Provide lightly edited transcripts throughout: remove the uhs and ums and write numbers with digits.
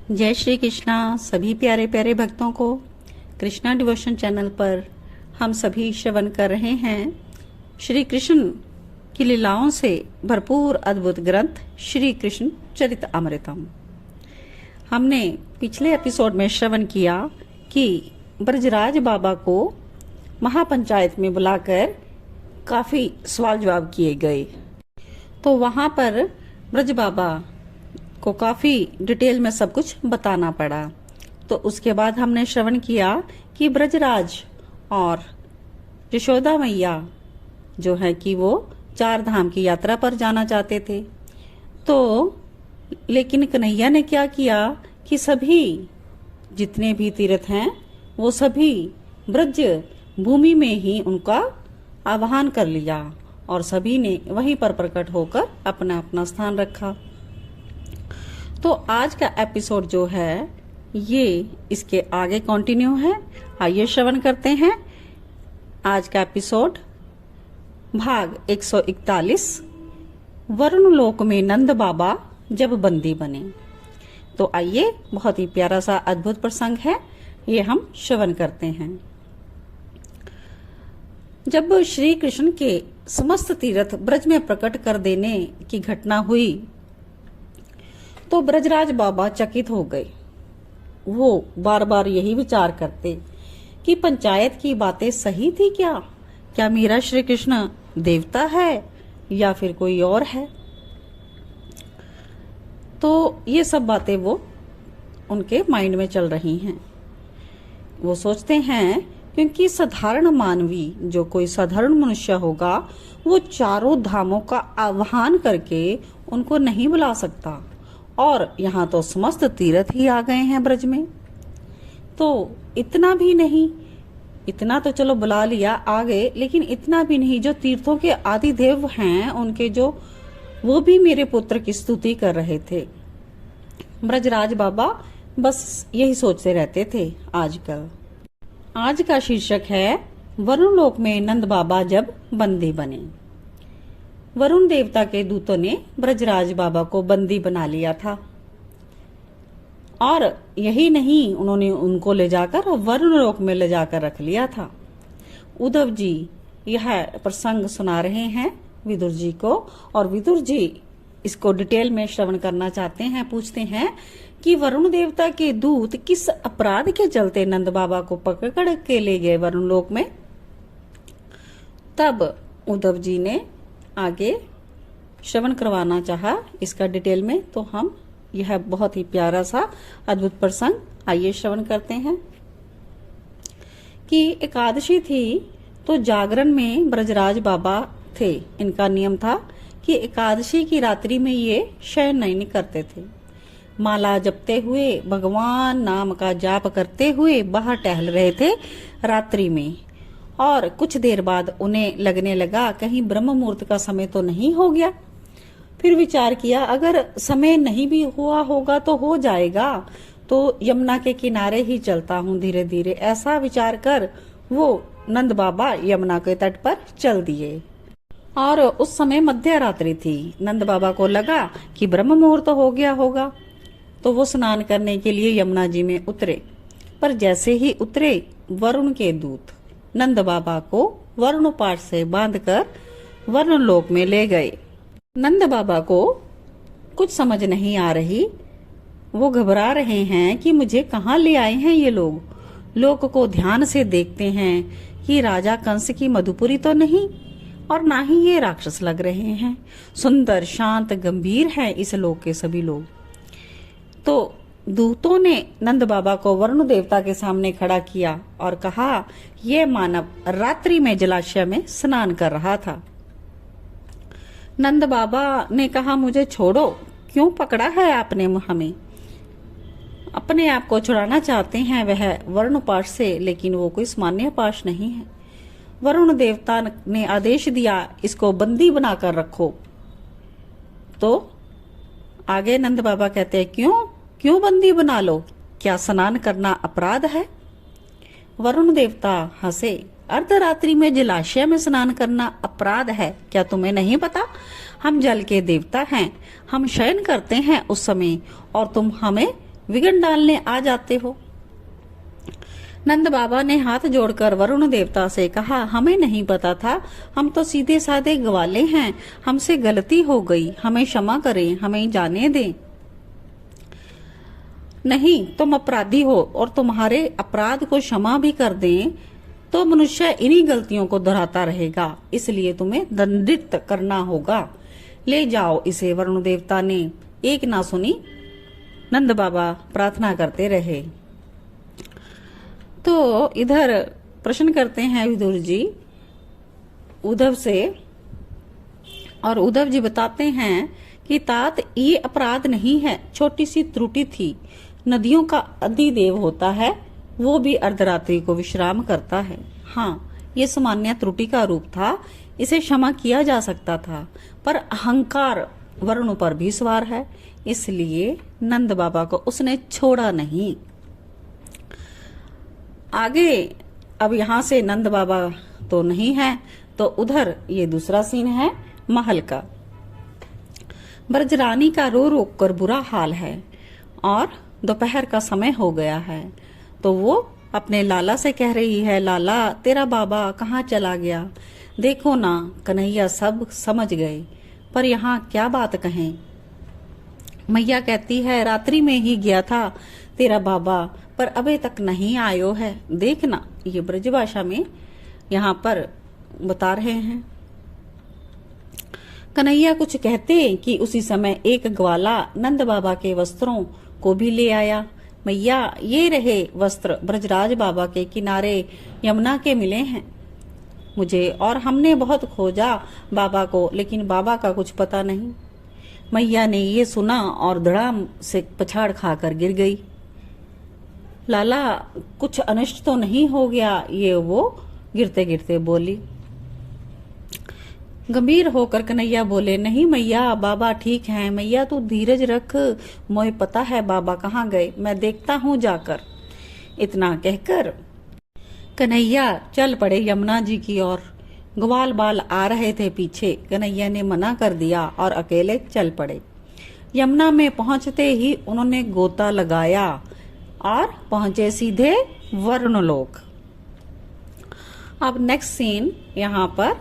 जय श्री कृष्णा सभी प्यारे प्यारे भक्तों को। कृष्णा डिवोशन चैनल पर हम सभी श्रवण कर रहे हैं श्री कृष्ण की लीलाओं से भरपूर अद्भुत ग्रंथ श्री कृष्ण चरितमृतम। हमने पिछले एपिसोड में श्रवण किया कि ब्रजराज बाबा को महापंचायत में बुलाकर काफी सवाल जवाब किए गए। तो वहां पर ब्रज बाबा को काफी डिटेल में सब कुछ बताना पड़ा। तो उसके बाद हमने श्रवण किया कि ब्रजराज और यशोदा मैया जो है कि वो 4 धाम की यात्रा पर जाना चाहते थे। तो लेकिन कन्हैया ने क्या किया कि सभी जितने भी तीर्थ हैं वो सभी ब्रज भूमि में ही उनका आवाहन कर लिया और सभी ने वहीं पर प्रकट होकर अपना अपना स्थान रखा। तो आज का एपिसोड जो है ये इसके आगे कंटिन्यू है। आइए श्रवण करते हैं आज का एपिसोड, भाग 141, वरुण लोक में नंद बाबा जब बंदी बने। तो आइए, बहुत ही प्यारा सा अद्भुत प्रसंग है, ये हम श्रवण करते हैं। जब श्री कृष्ण के समस्त तीर्थ ब्रज में प्रकट कर देने की घटना हुई तो ब्रजराज बाबा चकित हो गए। वो बार बार यही विचार करते कि पंचायत की बातें सही थी क्या मेरा श्री कृष्ण देवता है या फिर कोई और है। तो ये सब बातें वो उनके माइंड में चल रही हैं। वो सोचते हैं क्योंकि साधारण मानवी, जो कोई साधारण मनुष्य होगा, वो 4 धामों का आह्वान करके उनको नहीं बुला सकता। और यहाँ तो समस्त तीर्थ ही आ गए हैं ब्रज में। तो इतना भी नहीं, इतना तो चलो बुला लिया आ गए, लेकिन इतना भी नहीं, जो तीर्थों के आदि देव हैं उनके जो वो भी मेरे पुत्र की स्तुति कर रहे थे। ब्रजराज बाबा बस यही सोचते रहते थे। आजकल आज का शीर्षक है वरुण लोक में नंद बाबा जब बंदी बने। वरुण देवता के दूतों ने ब्रजराज बाबा को बंदी बना लिया था और यही नहीं, उन्होंने उनको ले जाकर वरुण लोक में ले जाकर रख लिया था। उद्धव जी यह प्रसंग सुना रहे हैं विदुर जी को, और विदुर जी इसको डिटेल में श्रवण करना चाहते हैं। पूछते हैं कि वरुण देवता के दूत किस अपराध के चलते नंद बाबा को पकड़ के ले गए वरुण लोक में। तब उद्धव जी ने आगे श्रवण करवाना चाहा इसका डिटेल में। तो हम यह बहुत ही प्यारा सा अद्भुत प्रसंग आइए श्रवण करते हैं कि एकादशी थी तो जागरण में ब्रजराज बाबा थे। इनका नियम था कि एकादशी की रात्रि में ये शयन नहीं करते थे। माला जपते हुए, भगवान नाम का जाप करते हुए बाहर टहल रहे थे रात्रि में। और कुछ देर बाद उन्हें लगने लगा कहीं ब्रह्म मुहूर्त का समय तो नहीं हो गया। फिर विचार किया अगर समय नहीं भी हुआ होगा तो हो जाएगा, तो यमुना के किनारे ही चलता हूँ धीरे धीरे। ऐसा विचार कर वो नंद बाबा यमुना के तट पर चल दिए। और उस समय मध्य रात्रि थी। नंद बाबा को लगा कि ब्रह्म मुहूर्त हो गया होगा, तो वो स्नान करने के लिए यमुना जी में उतरे। पर जैसे ही उतरे, वरुण के दूत नंद बाबा को वरुण पाठ से बांधकर वरुण लोक में ले गए। नंद बाबा को कुछ समझ नहीं आ रही। वो घबरा रहे हैं कि मुझे कहाँ ले आए हैं ये लोग। लोक को ध्यान से देखते हैं कि राजा कंस की मधुपुरी तो नहीं, और ना ही ये राक्षस लग रहे हैं। सुंदर, शांत, गंभीर है इस लोक के सभी लोग। तो दूतों ने नंद बाबा को वरुण देवता के सामने खड़ा किया और कहा, यह मानव रात्रि में जलाशय में स्नान कर रहा था। नंद बाबा ने कहा, मुझे छोड़ो, क्यों पकड़ा है आपने हमें। अपने आप को छुड़ाना चाहते हैं वह वरुण पाश से, लेकिन वो कोई सामान्य पाश नहीं है। वरुण देवता ने आदेश दिया, इसको बंदी बनाकर रखो। तो आगे नंद बाबा कहते हैं, क्यों बंदी बना लो, क्या स्नान करना अपराध है। वरुण देवता हंसे, अर्धरात्रि में जलाशय में स्नान करना अपराध है, क्या तुम्हें नहीं पता। हम जल के देवता हैं, हम शयन करते हैं उस समय, और तुम हमें विघ्न डालने आ जाते हो। नंद बाबा ने हाथ जोड़कर वरुण देवता से कहा, हमें नहीं पता था, हम तो सीधे साधे ग्वाले हैं, हमसे गलती हो गई, हमें क्षमा करें, हमें जाने दें। नहीं, तुम अपराधी हो और तुम्हारे अपराध को क्षमा भी कर दें तो मनुष्य इन्हीं गलतियों को दोहराता रहेगा, इसलिए तुम्हें दंडित करना होगा। ले जाओ इसे। वरुण देवता ने एक ना सुनी, नंद बाबा प्रार्थना करते रहे। तो इधर प्रश्न करते हैं विदुर जी उद्धव से, और उद्धव जी बताते हैं कि तात ये अपराध नहीं है, छोटी सी त्रुटि थी। नदियों का अधिदेव होता है, वो भी अर्धरात्रि को विश्राम करता है। हाँ, ये सामान्य त्रुटि का रूप था, इसे क्षमा किया जा सकता था, पर अहंकार वरुण पर भी सवार है, इसलिए नंद बाबा को उसने छोड़ा नहीं। आगे अब यहाँ से नंद बाबा तो नहीं है, तो उधर ये दूसरा सीन है महल का। ब्रजरानी का रो रो कर बुरा हाल है और दोपहर का समय हो गया है, तो वो अपने लाला से कह रही है, लाला तेरा बाबा कहाँ चला गया, देखो ना। कन्हैया सब समझ गए, पर यहाँ क्या बात कहें। मैया कहती है, रात्रि में ही गया था तेरा बाबा, पर अभी तक नहीं आयो है, देखना। ये ब्रजभाषा में यहाँ पर बता रहे हैं। कन्हैया कुछ कहते कि उसी समय एक ग्वाला नंद बाबा के वस्त्रों को भी ले आया। मैया, ये रहे वस्त्र ब्रजराज बाबा के किनारे यमुना के मिले हैं मुझे, और हमने बहुत खोजा बाबा को, लेकिन बाबा का कुछ पता नहीं। मैया ने ये सुना और धड़ाम से पछाड़ खाकर गिर गई। लाला कुछ अनिष्ट तो नहीं हो गया, ये वो गिरते गिरते बोली। गंभीर होकर कन्हैया बोले, नहीं मैया, बाबा ठीक हैं। मैया तू धीरज रख, मोहे पता है बाबा कहाँ गए, मैं देखता हूँ जाकर। इतना कहकर कन्हैया चल पड़े यमुना जी की ओर। ग्वाल बाल आ रहे थे पीछे, कन्हैया ने मना कर दिया और अकेले चल पड़े। यमुना में पहुंचते ही उन्होंने गोता लगाया और पहुंचे सीधे वरुणलोक। अब नेक्स्ट सीन यहाँ पर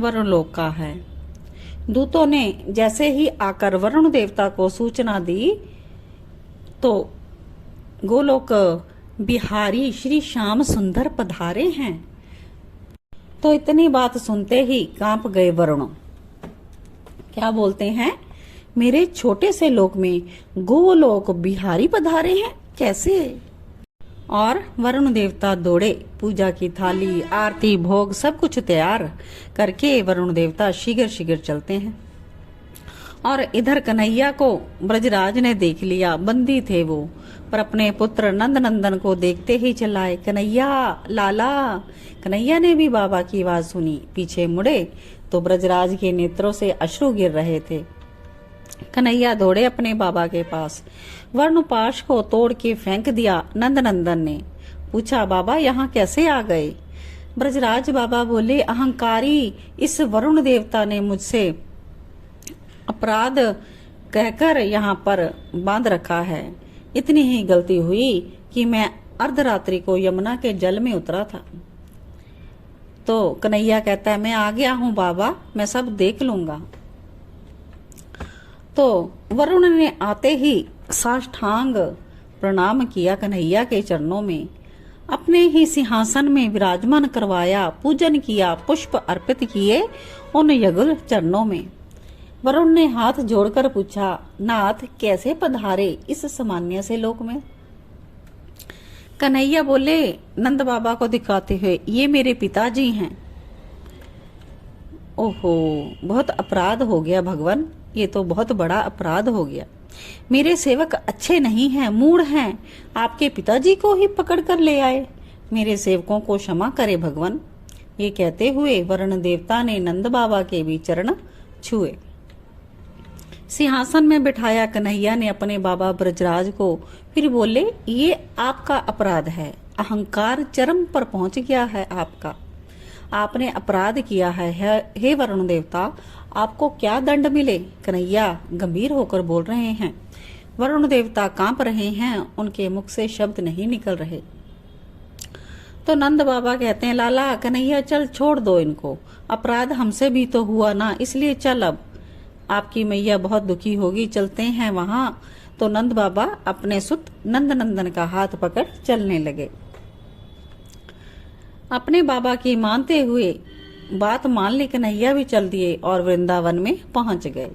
वरुणलोक का है। दूतों ने जैसे ही आकर वरुण देवता को सूचना दी तो गोलोक बिहारी श्री श्याम सुंदर पधारे हैं। तो इतनी बात सुनते ही कांप गए वरुण। क्या बोलते हैं, मेरे छोटे से लोक में गोलोक बिहारी पधारे हैं, कैसे? और वरुण देवता दौड़े, पूजा की थाली, आरती, भोग सब कुछ तैयार करके वरुण देवता शीघ्र शीघ्र चलते हैं। और इधर कन्हैया को ब्रजराज ने देख लिया, बंदी थे वो, पर अपने पुत्र नंद नंदन को देखते ही चिल्लाए, कन्हैया, लाला। कन्हैया ने भी बाबा की आवाज सुनी, पीछे मुड़े तो ब्रजराज के नेत्रों से अश्रु गिर रहे थे। कन्हैया दौड़े अपने बाबा के पास, वर्णपाश को तोड़ के फेंक दिया। नंद नंदन ने पूछा, बाबा यहाँ कैसे आ गए? ब्रजराज बाबा बोले, अहंकारी इस वरुण देवता ने मुझसे अपराध कहकर यहाँ पर बांध रखा है। इतनी ही गलती हुई कि मैं अर्धरात्रि को यमुना के जल में उतरा था। तो कन्हैया कहता है, मैं आ गया हूँ बाबा, मैं सब देख लूंगा। तो वरुण ने आते ही साष्टांग प्रणाम किया कन्हैया के चरणों में, अपने ही सिंहासन में विराजमान करवाया, पूजन किया, पुष्प अर्पित किए उन युगल चरणों में। वरुण ने हाथ जोड़कर पूछा, नाथ कैसे पधारे इस सामान्य से लोक में? कन्हैया बोले नंद बाबा को दिखाते हुए, ये मेरे पिताजी हैं। ओहो, बहुत अपराध हो गया भगवान, ये तो बहुत बड़ा अपराध हो गया। मेरे सेवक अच्छे नहीं हैं, मूढ़ हैं, आपके पिताजी को ही पकड़ कर ले आए। मेरे सेवकों को क्षमा करे भगवान। ये कहते हुए वरुण देवता ने नंद बाबा के भी चरण छुए। सिंहासन में बिठाया कन्हैया ने अपने बाबा ब्रजराज को, फिर बोले, ये आपका अपराध है, अहंकार चरम पर पहुंच गया है आपका, आपने अपराध किया है। हे वरुण देवता, आपको क्या दंड मिले? कन्हैया गंभीर होकर बोल रहे हैं, वरुण देवता कांप रहे हैं, उनके मुख से शब्द नहीं निकल रहे। तो नंद बाबा कहते हैं, लाला कन्हैया चल छोड़ दो इनको, अपराध हमसे भी तो हुआ ना, इसलिए चल, अब आपकी मैया बहुत दुखी होगी, चलते हैं वहां। तो नंद बाबा अपने सुत नंद नंदन का हाथ पकड़ चलने लगे। अपने बाबा की मानते हुए बात मान ली कन्हैया भी चल दिए और वृंदावन में पहुंच गए।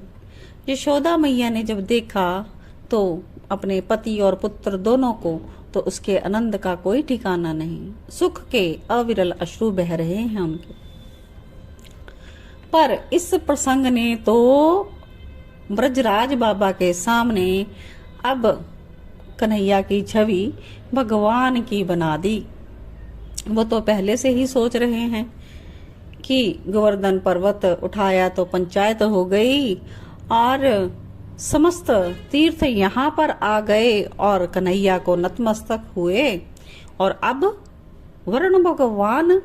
यशोदा मैया ने जब देखा तो अपने पति और पुत्र दोनों को, तो उसके आनंद का कोई ठिकाना नहीं। सुख के अविरल अश्रु बह रहे हैं उनके। पर इस प्रसंग ने तो ब्रजराज बाबा के सामने अब कन्हैया की छवि भगवान की बना दी। वो तो पहले से ही सोच रहे हैं कि गोवर्धन पर्वत उठाया तो पंचायत हो गई और समस्त तीर्थ यहाँ पर आ गए और कन्हैया को नतमस्तक हुए। और अब वरुण भगवान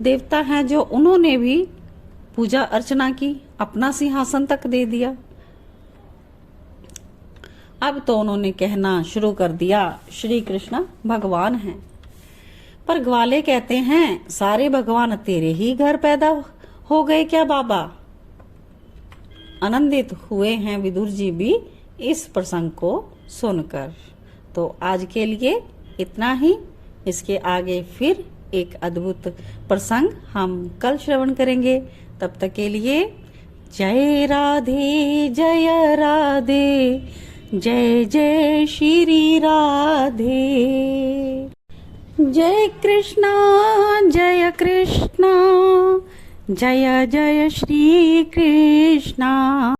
देवता हैं जो उन्होंने भी पूजा अर्चना की, अपना सिंहासन तक दे दिया। अब तो उन्होंने कहना शुरू कर दिया श्री कृष्ण भगवान हैं। पर ग्वाले कहते हैं, सारे भगवान तेरे ही घर पैदा हो गए क्या बाबा? आनंदित हुए हैं विदुर जी भी इस प्रसंग को सुनकर। तो आज के लिए इतना ही। इसके आगे फिर एक अद्भुत प्रसंग हम कल श्रवण करेंगे। तब तक के लिए जय राधे जय राधे, जय जय श्री राधे। जय कृष्णा जय कृष्णा, जय जय श्री कृष्णा।